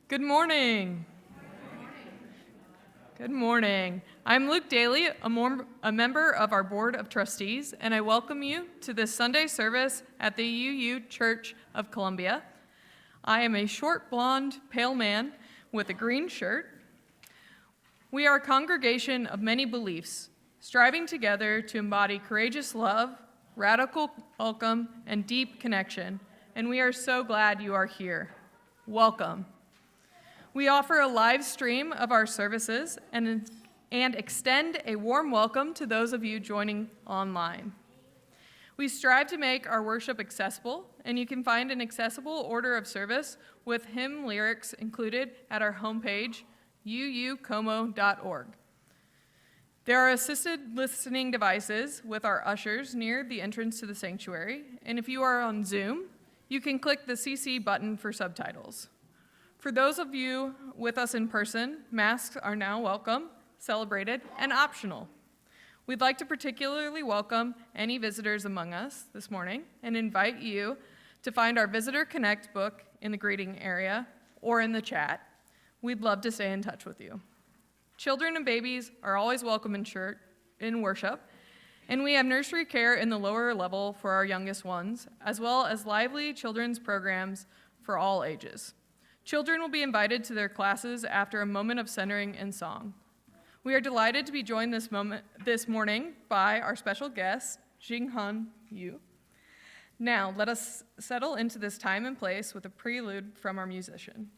Good morning. Good morning. I'm Luke Daly, a member of our Board of Trustees, and I welcome you to this Sunday service at the UU Church of Columbia. I am a short, blonde, pale man with a green shirt. We are a congregation of many beliefs, striving together to embody courageous love, radical welcome, and deep connection, and we are so glad you are here. Welcome. We offer a live stream of our services and extend a warm welcome to those of you joining online. We strive to make our worship accessible, and you can find an accessible order of service with hymn lyrics included at our homepage, uucomo.org. There are assisted listening devices with our ushers near the entrance to the sanctuary, and if you are on Zoom, you can click the CC button for subtitles. For those of you with us in person, masks are now welcome, celebrated, and optional. We'd like to particularly welcome any visitors among us this morning and invite you to find our Visitor Connect book in the greeting area or in the chat. We'd love to stay in touch with you. Children and babies are always welcome in worship, and we have nursery care in the lower level for our youngest ones, as well as lively children's programs for all ages. Children will be invited to their classes after a moment of centering and song. We are delighted to be joined this morning by our special guest, Jinghan Yu. Now, let us settle into this time and place with a prelude from our musician.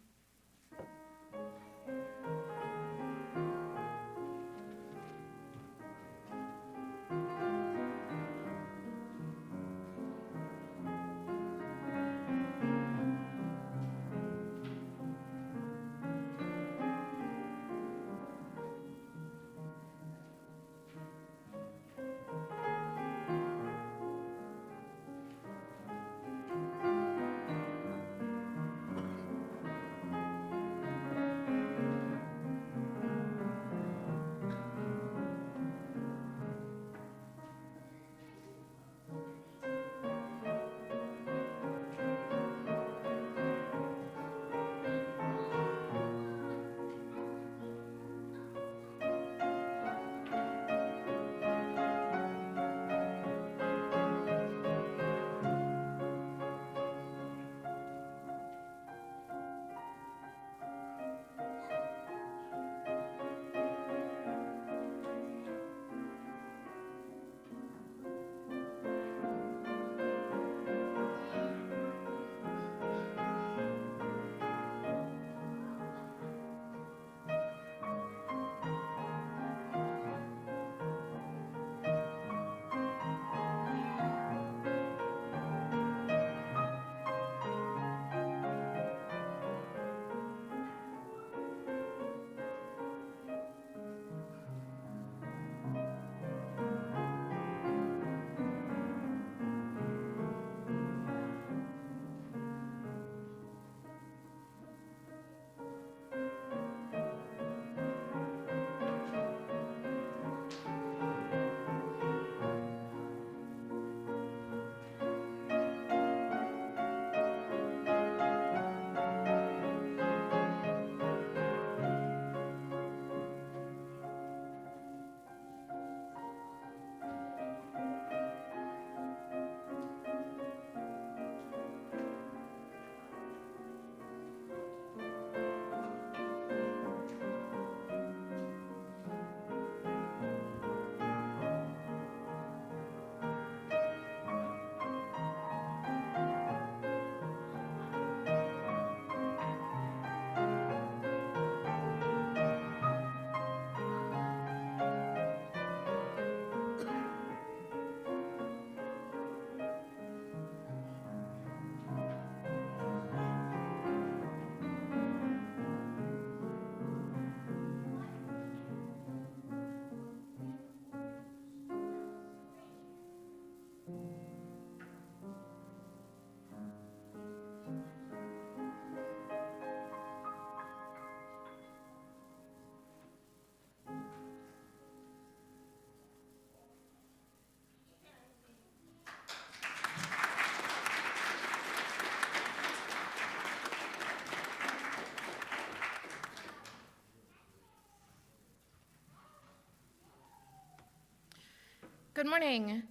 Good morning.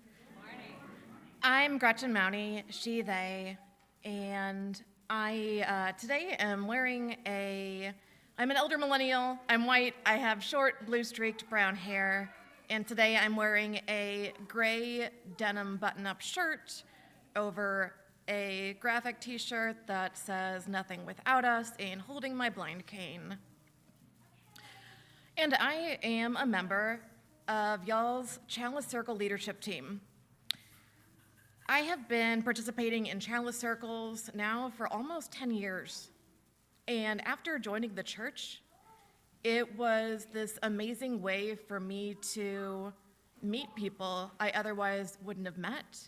I'm Gretchen Mounty, she, they, and I today am wearing I'm an elder millennial, I'm white, I have short blue streaked brown hair, and today I'm wearing a gray denim button-up shirt over a graphic t-shirt that says "Nothing Without Us" and holding my blind cane. And I am a member of y'all's Chalice Circle leadership team. I have been participating in Chalice Circles now for almost 10 years. And after joining the church, it was this amazing way for me to meet people I otherwise wouldn't have met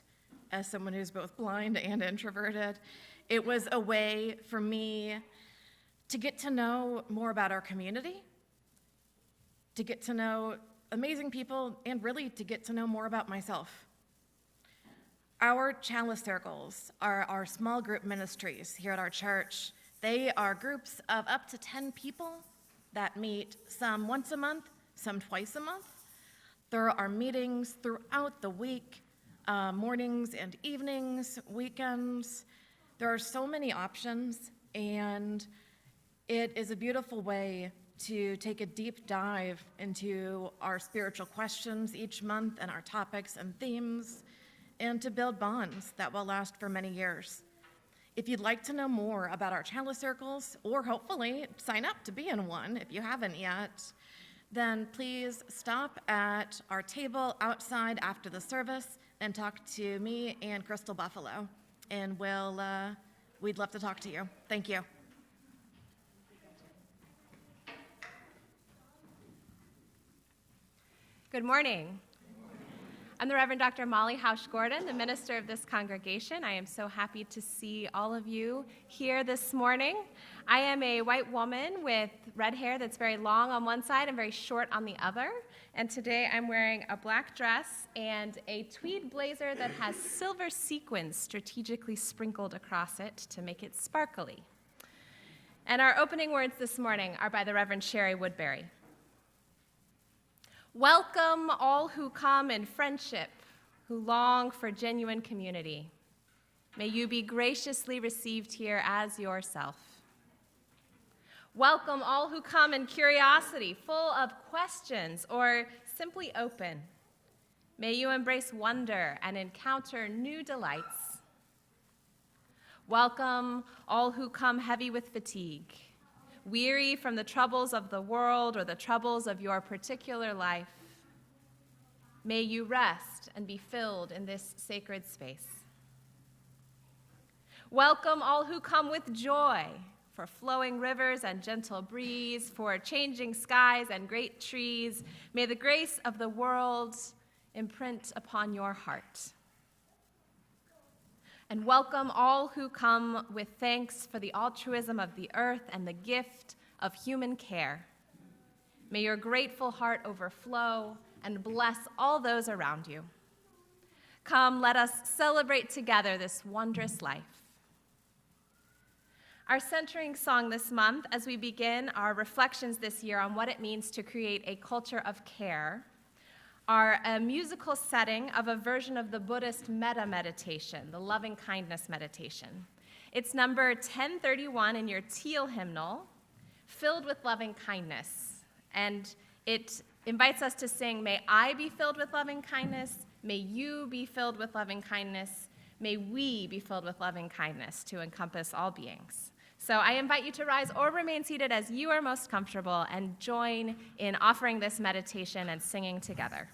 as someone who's both blind and introverted. It was a way for me to get to know more about our community, to get to know amazing people, and really to get to know more about myself. Our Chalice Circles are our small group ministries here at our church. They are groups of up to 10 people that meet some once a month, some twice a month. There are meetings throughout the week, mornings and evenings, weekends. There are so many options, and it is a beautiful way to take a deep dive into our spiritual questions each month and our topics and themes, and to build bonds that will last for many years. If you'd like to know more about our Chalice Circles, or hopefully sign up to be in one if you haven't yet, then please stop at our table outside after the service and talk to me and Crystal Buffalo, and we'd love to talk to you. Thank you. Good morning. I'm the Reverend Dr. Molly Housh Gordon, the minister of this congregation. I am so happy to see all of you here this morning. I am a white woman with red hair that's very long on one side and very short on the other. And today I'm wearing a black dress and a tweed blazer that has silver sequins strategically sprinkled across it to make it sparkly. And our opening words this morning are by the Reverend Sherry Woodbury. Welcome all who come in friendship, who long for genuine community. May you be graciously received here as yourself. Welcome all who come in curiosity, full of questions or simply open. May you embrace wonder and encounter new delights. Welcome all who come heavy with fatigue, weary from the troubles of the world or the troubles of your particular life. May you rest and be filled in this sacred space. Welcome all who come with joy for flowing rivers and gentle breeze, for changing skies and great trees. May the grace of the world imprint upon your heart. And welcome all who come with thanks for the altruism of the earth and the gift of human care. May your grateful heart overflow and bless all those around you. Come, let us celebrate together this wondrous life. Our centering song this month, as we begin our reflections this year on what it means to create a culture of care, are a musical setting of a version of the Buddhist metta meditation, the loving kindness meditation. It's number 1031 in your teal hymnal, Filled with Loving Kindness. And it invites us to sing, may I be filled with loving kindness, may you be filled with loving kindness, may we be filled with loving kindness to encompass all beings. So I invite you to rise or remain seated as you are most comfortable and join in offering this meditation and singing together.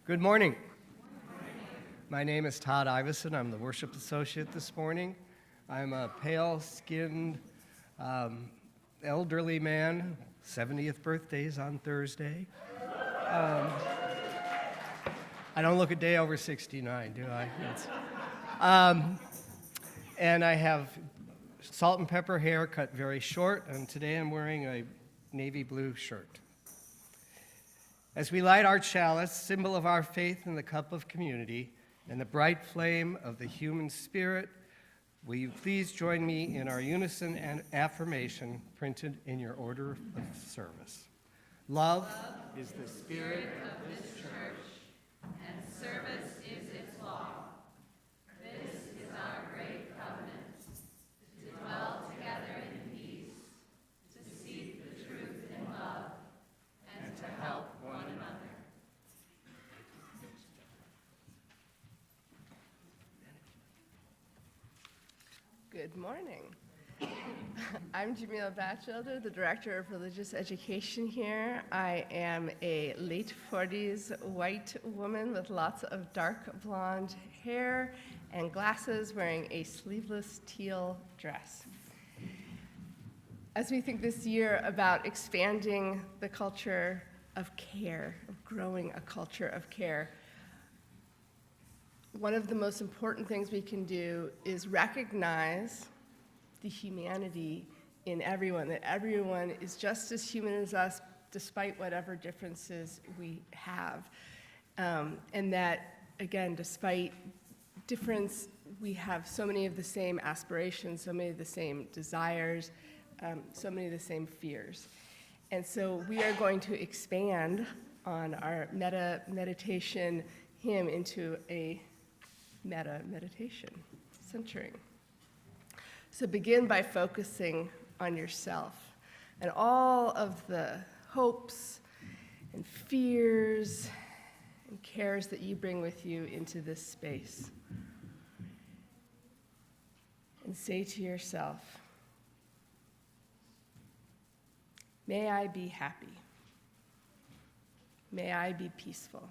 Good morning. My name is Todd Iveson. I'm the worship associate this morning. I'm a pale-skinned, elderly man. 70th birthday's on Thursday. I don't look a day over 69, do I? And I have salt and pepper hair cut very short, and today I'm wearing a navy blue shirt. As we light our chalice, symbol of our faith in the cup of community and the bright flame of the human spirit, will you please join me in our unison and affirmation printed in your order of service. Love is the spirit of this church, and service is its law. This is our great covenant, to dwell together in peace, to seek the truth in love, and to help one another. Good morning. I'm Jamila Batchelder, the Director of Religious Education here. I am a late 40s white woman with lots of dark blonde hair and glasses, wearing a sleeveless teal dress. As we think this year about expanding the culture of care, of growing a culture of care, one of the most important things we can do is recognize the humanity in everyone, that everyone is just as human as us, despite whatever differences we have. And that, again, despite difference, we have so many of the same aspirations, so many of the same desires, so many of the same fears. And so we are going to expand on our meditation hymn into a meditation, centering. So begin by focusing on yourself and all of the hopes and fears and cares that you bring with you into this space. And say to yourself, may I be happy. May I be peaceful.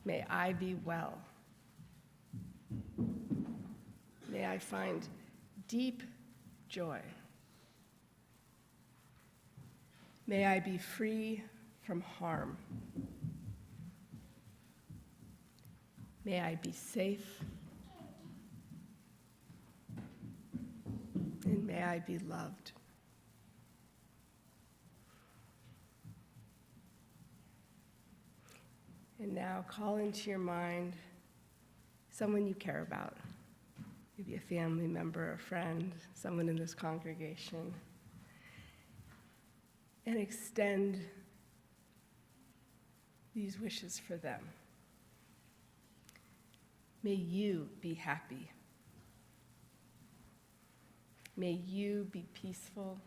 May I be well. May I find deep joy. May I be free from harm. May I be safe. And may I be loved. And now call into your mind someone you care about. Maybe a family member, a friend, someone in this congregation. And extend these wishes for them. May you be happy. May you be peaceful.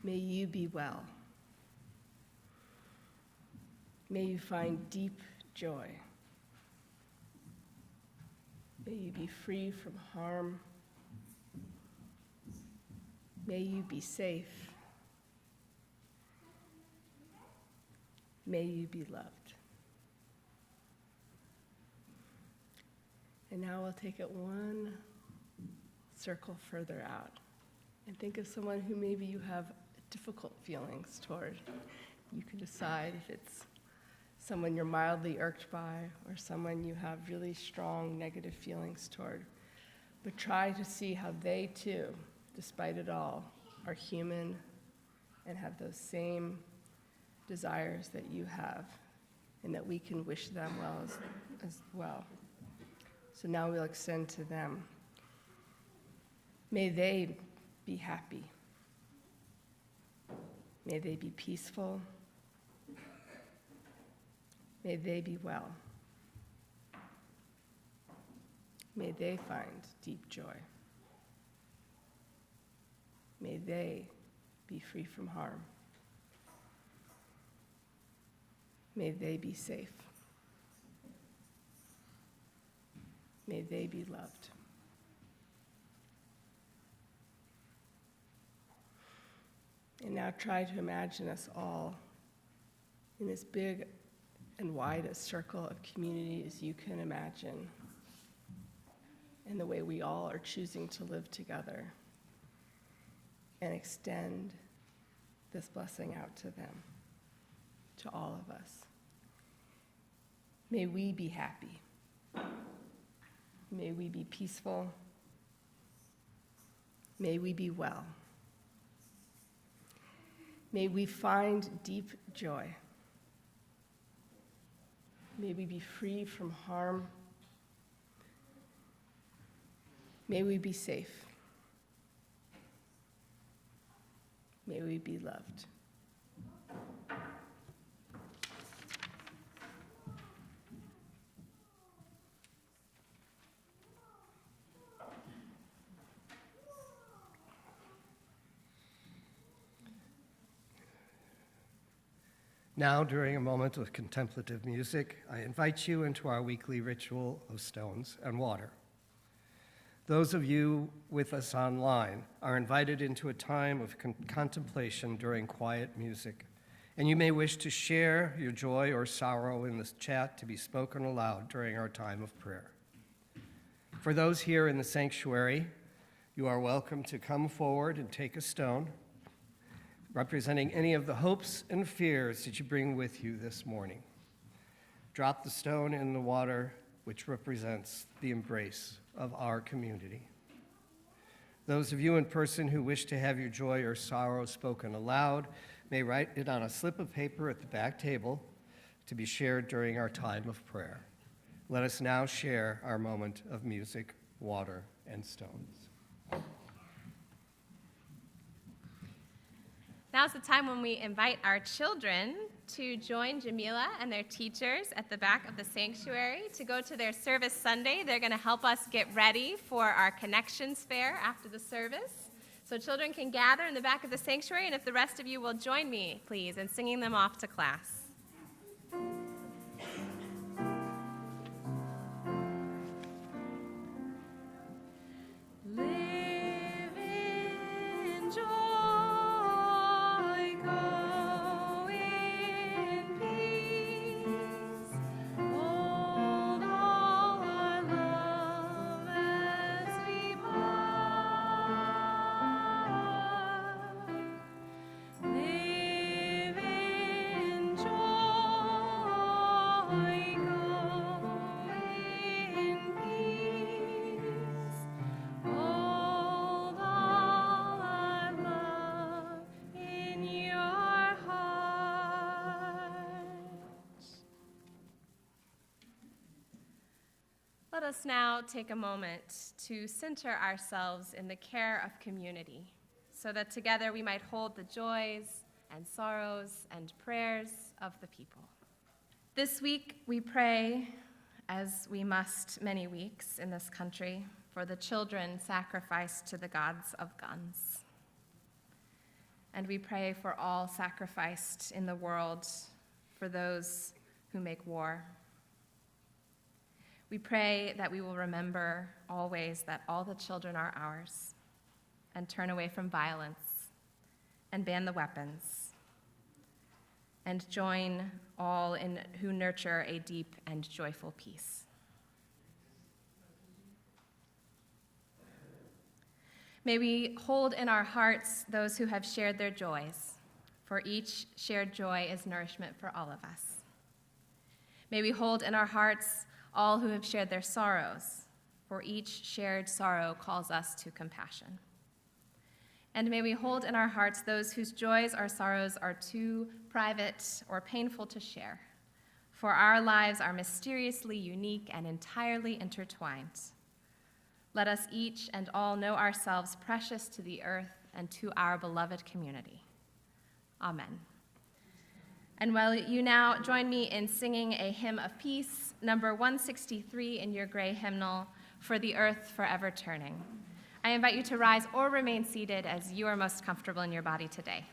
May you be well. May you find deep joy. May you be free from harm. May you be safe. May you be loved. And now we'll take it one circle further out and think of someone who maybe you have difficult feelings toward. You can decide if it's someone you're mildly irked by, or someone you have really strong negative feelings toward. But try to see how they too, despite it all, are human and have those same desires that you have, and that we can wish them well as well. So now we'll extend to them. May they be happy. May they be peaceful. May they be well. May they find deep joy. May they be free from harm. May they be safe. May they be loved. And now try to imagine us all in as big and wide a circle of community as you can imagine, and the way we all are choosing to live together, and extend this blessing out to them, to all of us. May we be happy. May we be peaceful. May we be well. May we find deep joy. May we be free from harm. May we be safe. May we be loved. Now, during a moment of contemplative music, I invite you into our weekly ritual of stones and water. Those of you with us online are invited into a time of contemplation during quiet music, and you may wish to share your joy or sorrow in this chat to be spoken aloud during our time of prayer. For those here in the sanctuary, you are welcome to come forward and take a stone, representing any of the hopes and fears that you bring with you this morning. Drop the stone in the water, which represents the embrace of our community. Those of you in person who wish to have your joy or sorrow spoken aloud may write it on a slip of paper at the back table to be shared during our time of prayer. Let us now share our moment of music, water, and stones. Now's the time when we invite our children to join Jamila and their teachers at the back of the sanctuary to go to their service Sunday. They're going to help us get ready for our Connections Fair after the service. So children can gather in the back of the sanctuary, and if the rest of you will join me, please, in singing them off to class. Let us now take a moment to center ourselves in the care of community, so that together we might hold the joys and sorrows and prayers of the people. This week we pray, as we must many weeks in this country, for the children sacrificed to the gods of guns. And we pray for all sacrificed in the world, for those who make war. We pray that we will remember always that all the children are ours, and turn away from violence, and ban the weapons, and join all in who nurture a deep and joyful peace. May we hold in our hearts those who have shared their joys, for each shared joy is nourishment for all of us. May we hold in our hearts all who have shared their sorrows, for each shared sorrow calls us to compassion. And may we hold in our hearts those whose joys or sorrows are too private or painful to share, for our lives are mysteriously unique and entirely intertwined. Let us each and all know ourselves precious to the earth and to our beloved community. Amen. And while you now join me in singing a hymn of peace, number 163 in your gray hymnal, For the Earth Forever Turning, I invite you to rise or remain seated as you are most comfortable in your body today.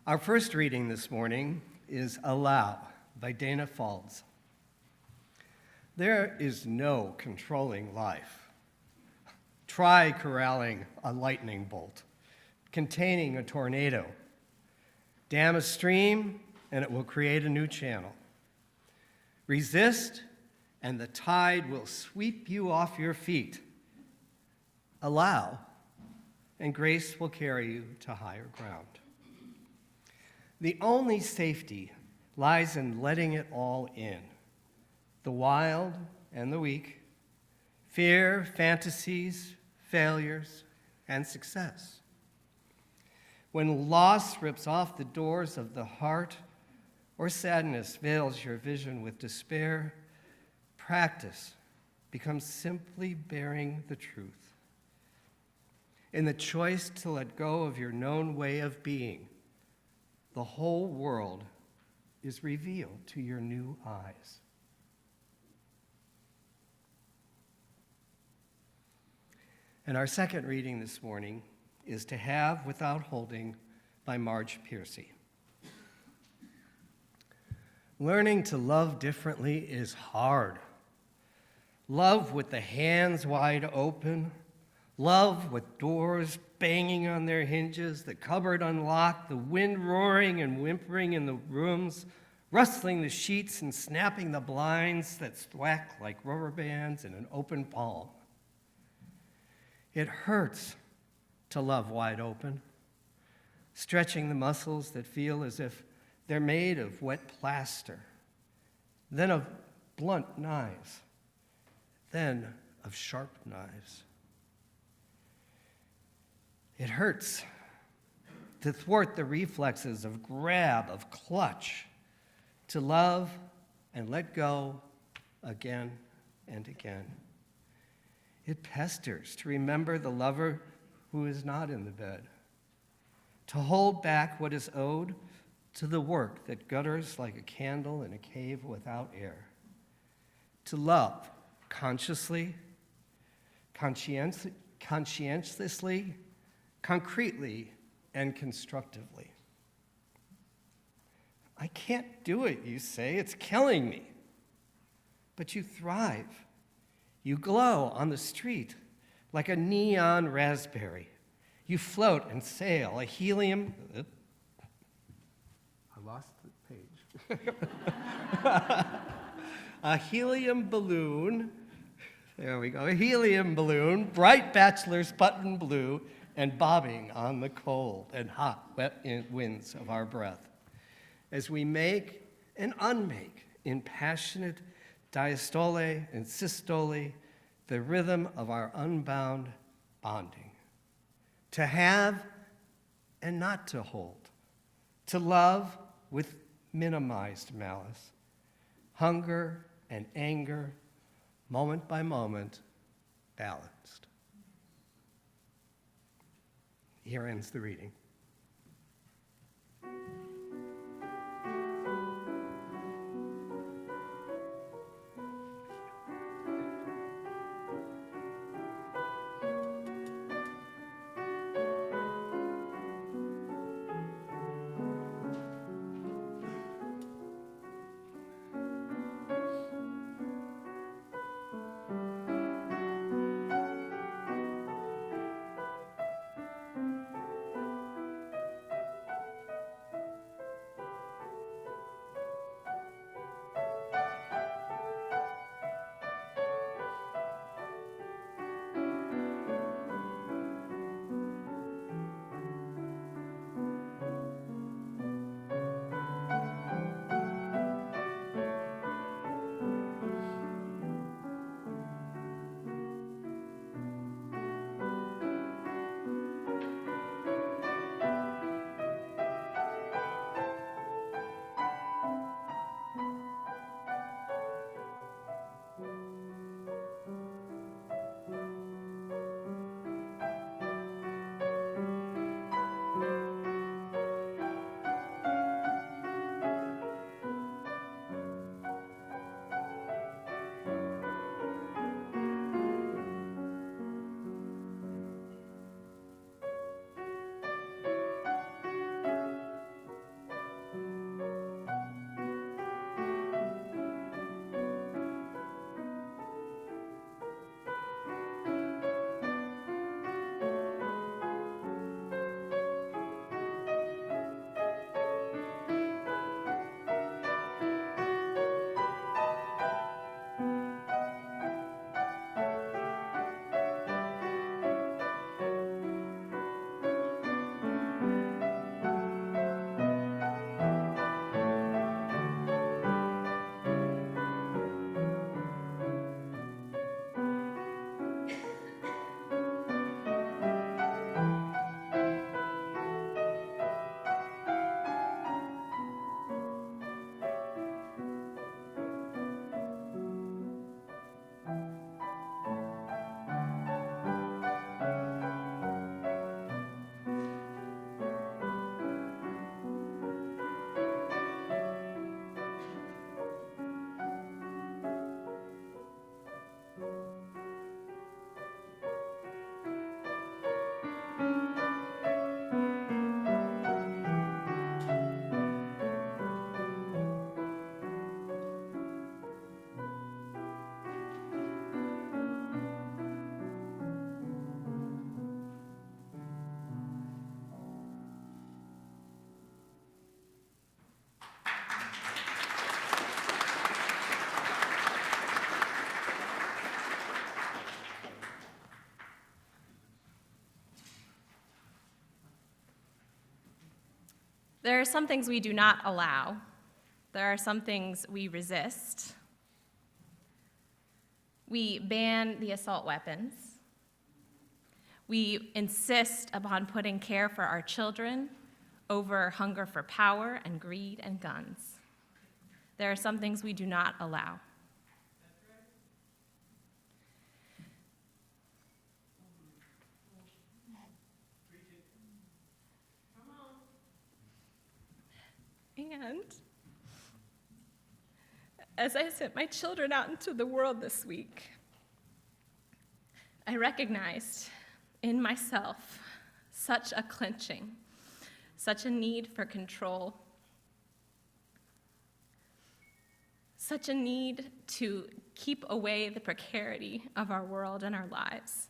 Our first reading this morning is Allow by Dana Falls. There is no controlling life. Try corralling a lightning bolt, containing a tornado. Dam a stream, and it will create a new channel. Resist, and the tide will sweep you off your feet. Allow, and grace will carry you to higher ground. The only safety lies in letting it all in. The wild and the weak, fear, fantasies, failures, and success. When loss rips off the doors of the heart, or sadness veils your vision with despair, practice becomes simply bearing the truth. In the choice to let go of your known way of being, the whole world is revealed to your new eyes. And our second reading this morning is To Have Without Holding by Marge Piercy. Learning to love differently is hard. Love with the hands wide open, love with doors banging on their hinges, the cupboard unlocked, the wind roaring and whimpering in the rooms, rustling the sheets and snapping the blinds that thwack like rubber bands in an open palm. It hurts to love wide open, stretching the muscles that feel as if they're made of wet plaster, then of blunt knives, then of sharp knives. It hurts to thwart the reflexes of grab, of clutch, to love and let go again and again. It pesters to remember the lover who is not in the bed, to hold back what is owed to the work that gutters like a candle in a cave without air, to love consciously, conscientiously, concretely, and constructively. I can't do it, you say. It's killing me. But you thrive. You glow on the street like a neon raspberry. You float and sail a helium... I lost the page. A helium balloon. There we go. A helium balloon, bright bachelor's button blue, and bobbing on the cold and hot, wet winds of our breath, as we make and unmake in passionate diastole and systole the rhythm of our unbound bonding. To have and not to hold, to love with minimized malice, hunger and anger, moment by moment, balanced. Here ends the reading. There are some things we do not allow. There are some things we resist. We ban the assault weapons. We insist upon putting care for our children over hunger for power and greed and guns. There are some things we do not allow. And as I sent my children out into the world this week, I recognized in myself such a clenching, such a need for control, such a need to keep away the precarity of our world and our lives.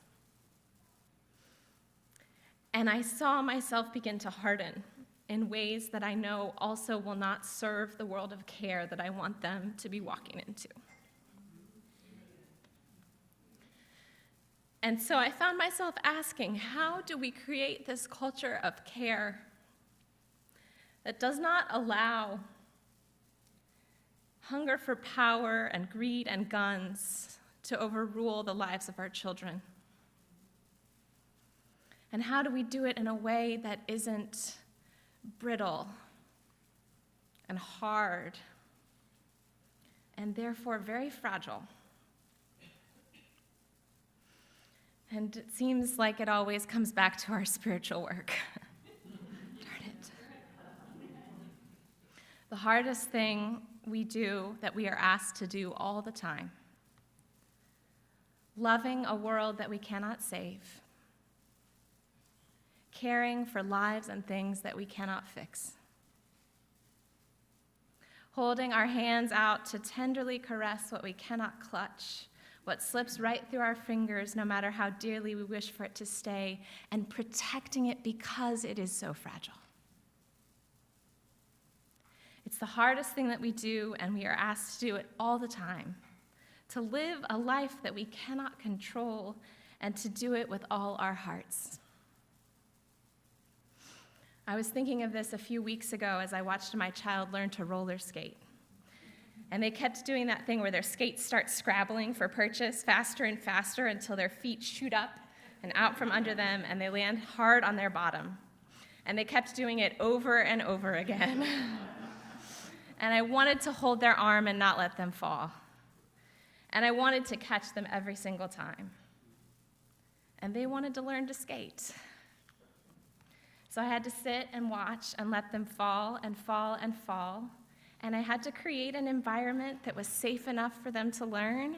And I saw myself begin to harden in ways that I know also will not serve the world of care that I want them to be walking into. And so I found myself asking, how do we create this culture of care that does not allow hunger for power and greed and guns to overrule the lives of our children? And how do we do it in a way that isn't brittle and hard and therefore very fragile? And it seems like it always comes back to our spiritual work. Darn it. The hardest thing we do that we are asked to do all the time, loving a world that we cannot save, caring for lives and things that we cannot fix, holding our hands out to tenderly caress what we cannot clutch, what slips right through our fingers no matter how dearly we wish for it to stay, and protecting it because it is so fragile. It's the hardest thing that we do, and we are asked to do it all the time, to live a life that we cannot control and to do it with all our hearts. I was thinking of this a few weeks ago as I watched my child learn to roller skate. And they kept doing that thing where their skates start scrabbling for purchase faster and faster until their feet shoot up and out from under them and they land hard on their bottom. And they kept doing it over and over again. And I wanted to hold their arm and not let them fall. And I wanted to catch them every single time. And they wanted to learn to skate. So I had to sit and watch and let them fall and fall and fall. And I had to create an environment that was safe enough for them to learn.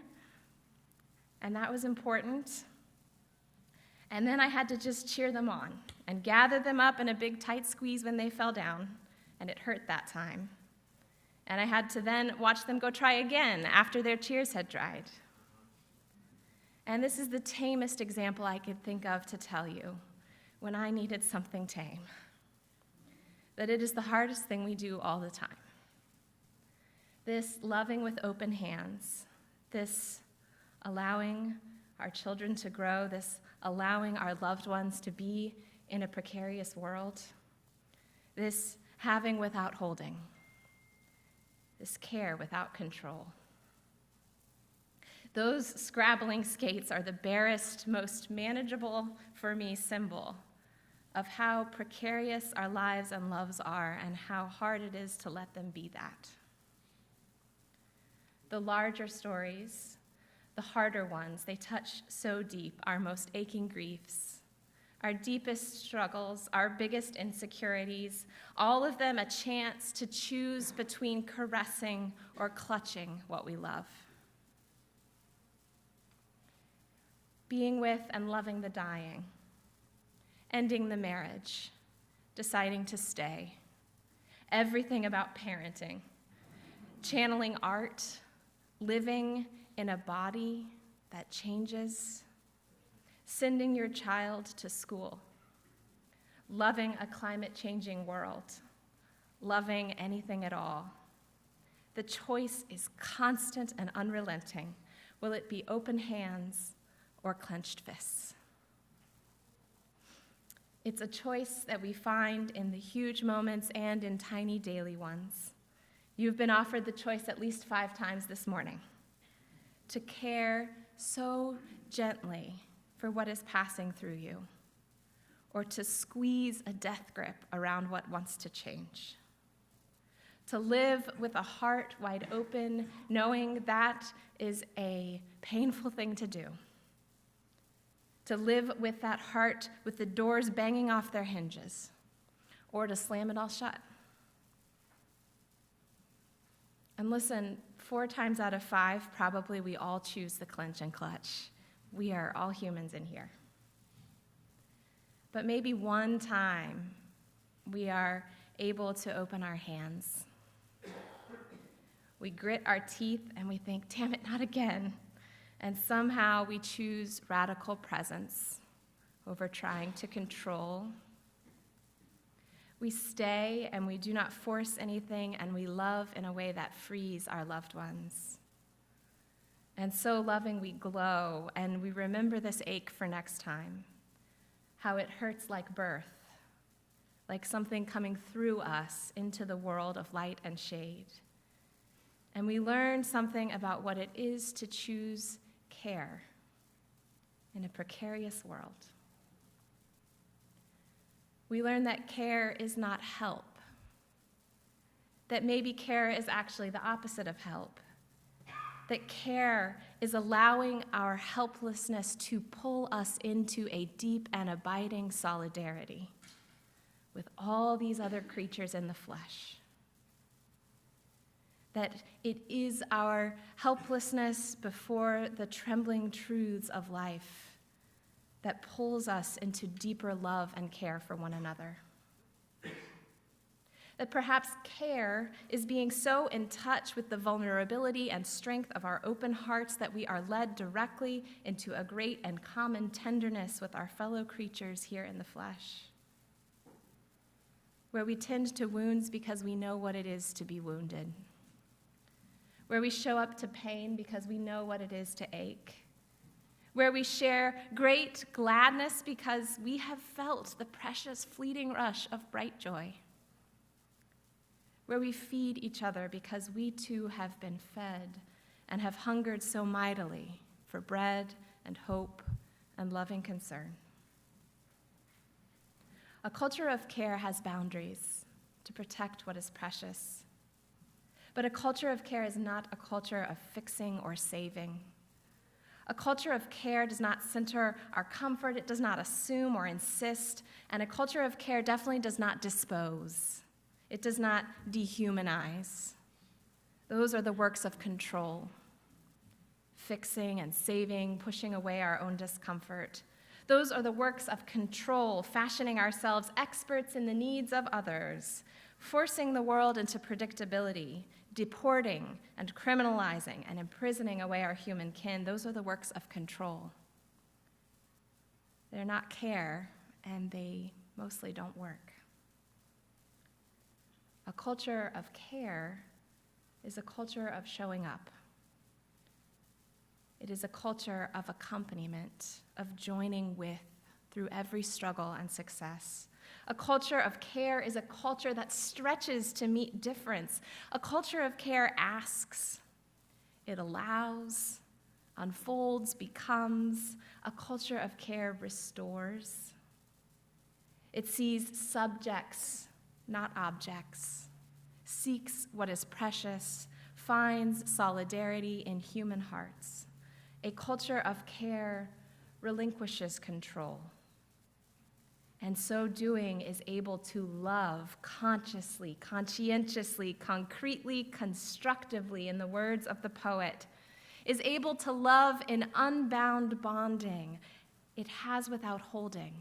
And that was important. And then I had to just cheer them on and gather them up in a big tight squeeze when they fell down. And it hurt that time. And I had to then watch them go try again after their tears had dried. And this is the tamest example I could think of to tell you when I needed something tame. That it is the hardest thing we do all the time. This loving with open hands, this allowing our children to grow, this allowing our loved ones to be in a precarious world, this having without holding, this care without control. Those scrabbling skates are the barest, most manageable for me symbol of how precarious our lives and loves are and how hard it is to let them be that. The larger stories, the harder ones, they touch so deep, our most aching griefs, our deepest struggles, our biggest insecurities, all of them a chance to choose between caressing or clutching what we love. Being with and loving the dying, ending the marriage, deciding to stay, everything about parenting, channeling art, living in a body that changes, sending your child to school, loving a climate-changing world, loving anything at all. The choice is constant and unrelenting. Will it be open hands or clenched fists? It's a choice that we find in the huge moments and in tiny daily ones. You've been offered the choice at least 5 times this morning to care so gently for what is passing through you, or to squeeze a death grip around what wants to change. To live with a heart wide open, knowing that is a painful thing to do. To live with that heart with the doors banging off their hinges, or to slam it all shut. And listen, 4 times out of 5, probably we all choose the clench and clutch. We are all humans in here. But maybe one time we are able to open our hands. We grit our teeth and we think, damn it, not again. And somehow we choose radical presence over trying to control. We stay and we do not force anything, and we love in a way that frees our loved ones. And so loving, we glow, and we remember this ache for next time, how it hurts like birth, like something coming through us into the world of light and shade. And we learn something about what it is to choose care in a precarious world. We learn that care is not help, that maybe care is actually the opposite of help, that care is allowing our helplessness to pull us into a deep and abiding solidarity with all these other creatures in the flesh. That it is our helplessness before the trembling truths of life that pulls us into deeper love and care for one another. That perhaps care is being so in touch with the vulnerability and strength of our open hearts that we are led directly into a great and common tenderness with our fellow creatures here in the flesh, where we tend to wounds because we know what it is to be wounded, where we show up to pain because we know what it is to ache, where we share great gladness because we have felt the precious fleeting rush of bright joy, where we feed each other because we too have been fed and have hungered so mightily for bread and hope and loving concern. A culture of care has boundaries to protect what is precious, but a culture of care is not a culture of fixing or saving. A culture of care does not center our comfort, it does not assume or insist, and a culture of care definitely does not dispose. It does not dehumanize. Those are the works of control, fixing and saving, pushing away our own discomfort. Those are the works of control, fashioning ourselves experts in the needs of others, forcing the world into predictability, deporting and criminalizing and imprisoning away our human kin. Those are the works of control. They're not care, and they mostly don't work. A culture of care is a culture of showing up. It is a culture of accompaniment, of joining with through every struggle and success. A culture of care is a culture that stretches to meet difference. A culture of care asks, it allows, unfolds, becomes. A culture of care restores. It sees subjects, not objects, seeks what is precious, finds solidarity in human hearts. A culture of care relinquishes control, and so doing is able to love consciously, conscientiously, concretely, constructively, in the words of the poet, is able to love in unbound bonding. It has without holding,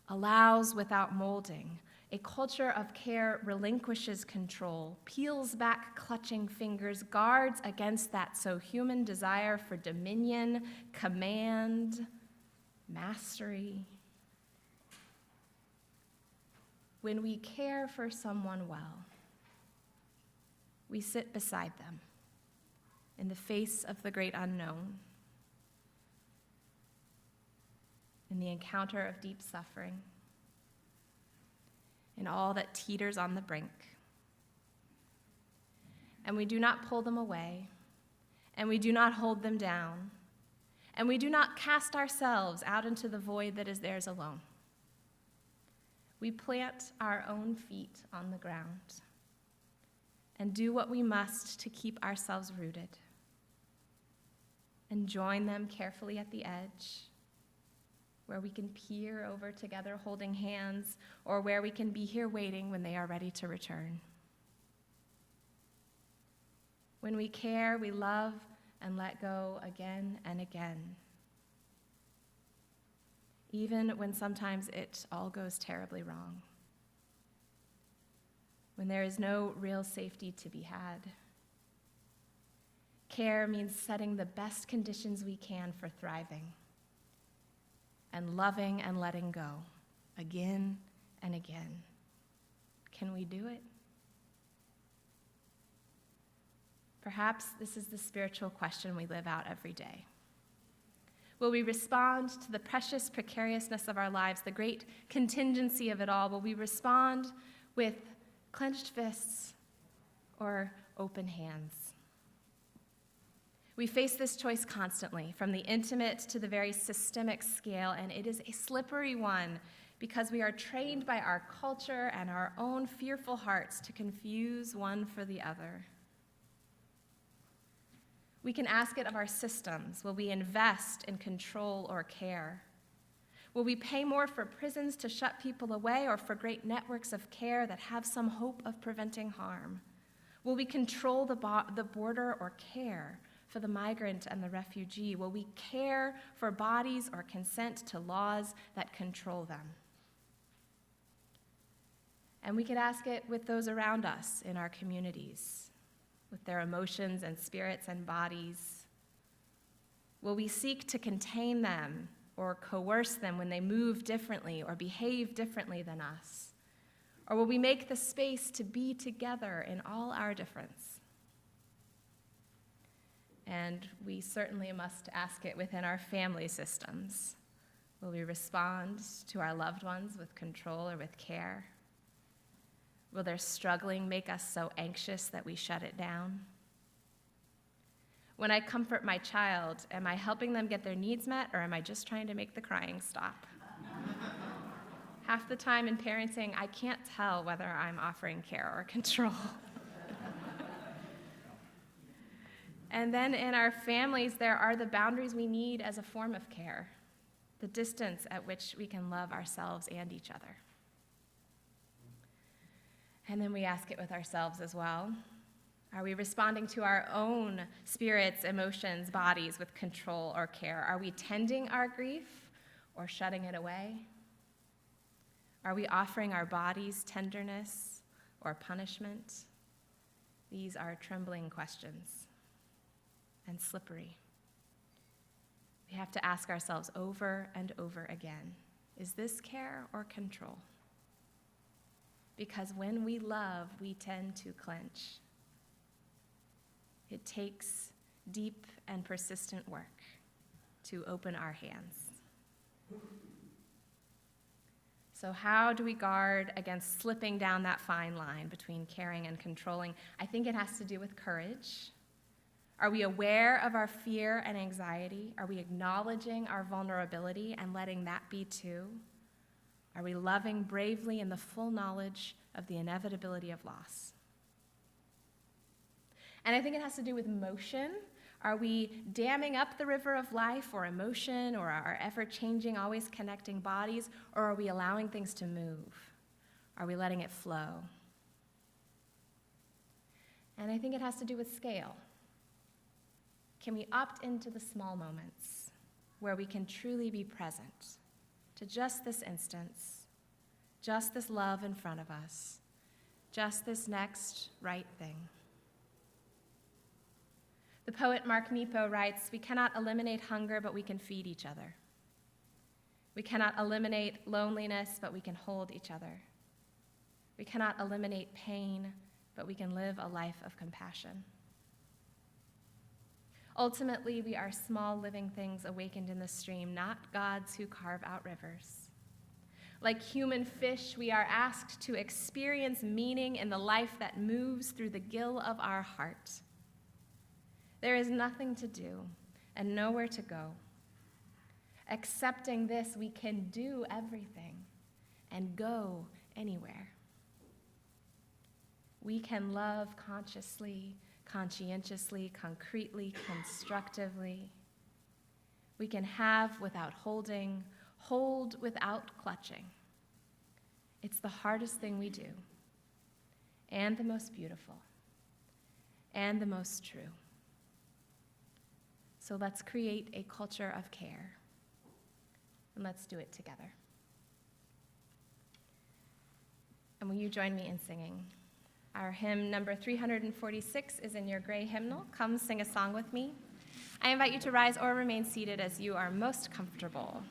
allows without molding. A culture of care relinquishes control, peels back clutching fingers, guards against that so human desire for dominion, command, mastery. When we care for someone well, we sit beside them in the face of the great unknown, in the encounter of deep suffering, in all that teeters on the brink. And we do not pull them away, and we do not hold them down, and we do not cast ourselves out into the void that is theirs alone. We plant our own feet on the ground and do what we must to keep ourselves rooted, and join them carefully at the edge, where we can peer over together holding hands, or where we can be here waiting when they are ready to return. When we care, we love and let go again and again, even when sometimes it all goes terribly wrong, when there is no real safety to be had. Care means setting the best conditions we can for thriving, and loving and letting go again and again. Can we do it? Perhaps this is the spiritual question we live out every day. Will we respond to the precious precariousness of our lives, the great contingency of it all? Will we respond with clenched fists or open hands? We face this choice constantly, from the intimate to the very systemic scale, and it is a slippery one because we are trained by our culture and our own fearful hearts to confuse one for the other. We can ask it of our systems. Will we invest in control or care? Will we pay more for prisons to shut people away, or for great networks of care that have some hope of preventing harm? Will we control the border or care for the migrant and the refugee? Will we care for bodies or consent to laws that control them? And we could ask it with those around us in our communities, with their emotions and spirits and bodies. Will we seek to contain them or coerce them when they move differently or behave differently than us? Or will we make the space to be together in all our difference? And we certainly must ask it within our family systems. Will we respond to our loved ones with control or with care? Will their struggling make us so anxious that we shut it down? When I comfort my child, am I helping them get their needs met, or am I just trying to make the crying stop? Half the time in parenting, I can't tell whether I'm offering care or control. And then in our families, there are the boundaries we need as a form of care, the distance at which we can love ourselves and each other. And then we ask it with ourselves as well. Are we responding to our own spirits, emotions, bodies with control or care? Are we tending our grief or shutting it away? Are we offering our bodies tenderness or punishment? These are trembling questions and slippery. We have to ask ourselves over and over again, is this care or control? Because when we love, we tend to clench. It takes deep and persistent work to open our hands. So how do we guard against slipping down that fine line between caring and controlling? I think it has to do with courage. Are we aware of our fear and anxiety? Are we acknowledging our vulnerability and letting that be too? Are we loving bravely in the full knowledge of the inevitability of loss? And I think it has to do with motion. Are we damming up the river of life or emotion, or our ever-changing, always connecting bodies, or are we allowing things to move? Are we letting it flow? And I think it has to do with scale. Can we opt into the small moments where we can truly be present to just this instance, just this love in front of us, just this next right thing? The poet Mark Nepo writes, "We cannot eliminate hunger, but we can feed each other. We cannot eliminate loneliness, but we can hold each other. We cannot eliminate pain, but we can live a life of compassion." Ultimately, we are small living things awakened in the stream, not gods who carve out rivers. Like human fish, we are asked to experience meaning in the life that moves through the gill of our heart. There is nothing to do and nowhere to go. Accepting this, we can do everything and go anywhere. We can love consciously, conscientiously, concretely, constructively. We can have without holding, hold without clutching. It's the hardest thing we do, and the most beautiful, and the most true. So let's create a culture of care, and let's do it together. And will you join me in singing? Our hymn number 346 is in your gray hymnal. Come sing a song with me. I invite you to rise or remain seated as you are most comfortable.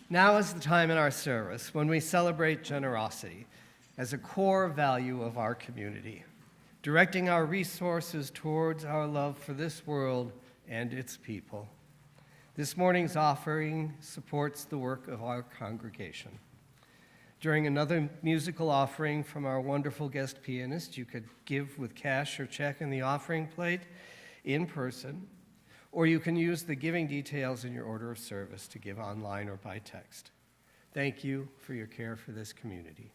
Now is the time in our service when we celebrate generosity as a core value of our community, directing our resources towards our love for this world and its people. This morning's offering supports the work of our congregation. During another musical offering from our wonderful guest pianist, you could give with cash or check in the offering plate in person, or you can use the giving details in your order of service to give online or by text. Thank you for your care for this community.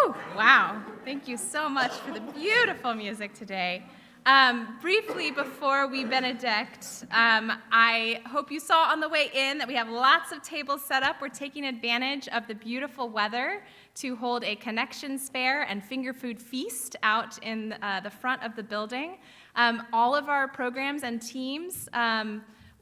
Whew, wow. Thank you so much for the beautiful music today. Briefly before we benedict, I hope you saw on the way in that we have lots of tables set up. We're taking advantage of the beautiful weather to hold a connections fair and finger food feast out in the front of the building. All of our programs and teams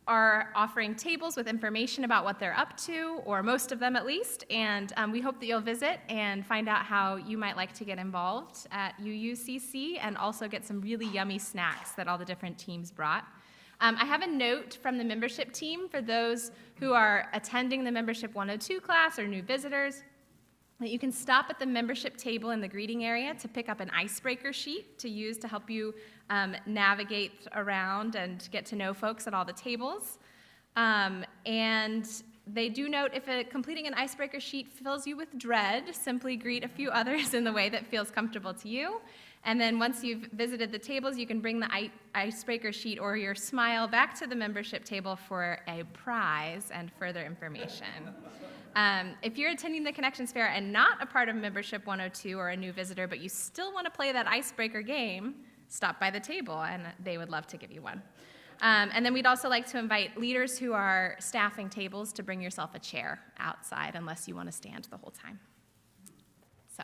are offering tables with information about what they're up to, or most of them at least, and we hope that you'll visit and find out how you might like to get involved at UUCC and also get some really yummy snacks that all the different teams brought. I have a note from the membership team for those who are attending the Membership 102 class or new visitors, that you can stop at the membership table in the greeting area to pick up an icebreaker sheet to use to help you navigate around and get to know folks at all the tables. And they do note if completing an icebreaker sheet fills you with dread, simply greet a few others in the way that feels comfortable to you. And then once you've visited the tables, you can bring the icebreaker sheet or your smile back to the membership table for a prize and further information. If you're attending the Connections Fair and not a part of Membership 102 or a new visitor, but you still want to play that icebreaker game, stop by the table and they would love to give you one. And then we'd also like to invite leaders who are staffing tables to bring yourself a chair outside unless you want to stand the whole time. So,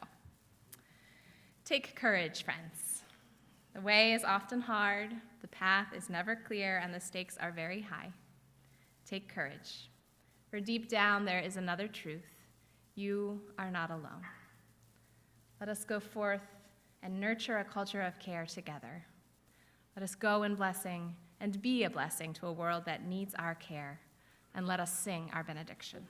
take courage, friends. The way is often hard, the path is never clear, and the stakes are very high. Take courage. For deep down there is another truth. You are not alone. Let us go forth and nurture a culture of care together. Let us go in blessing and be a blessing to a world that needs our care. And let us sing our benediction.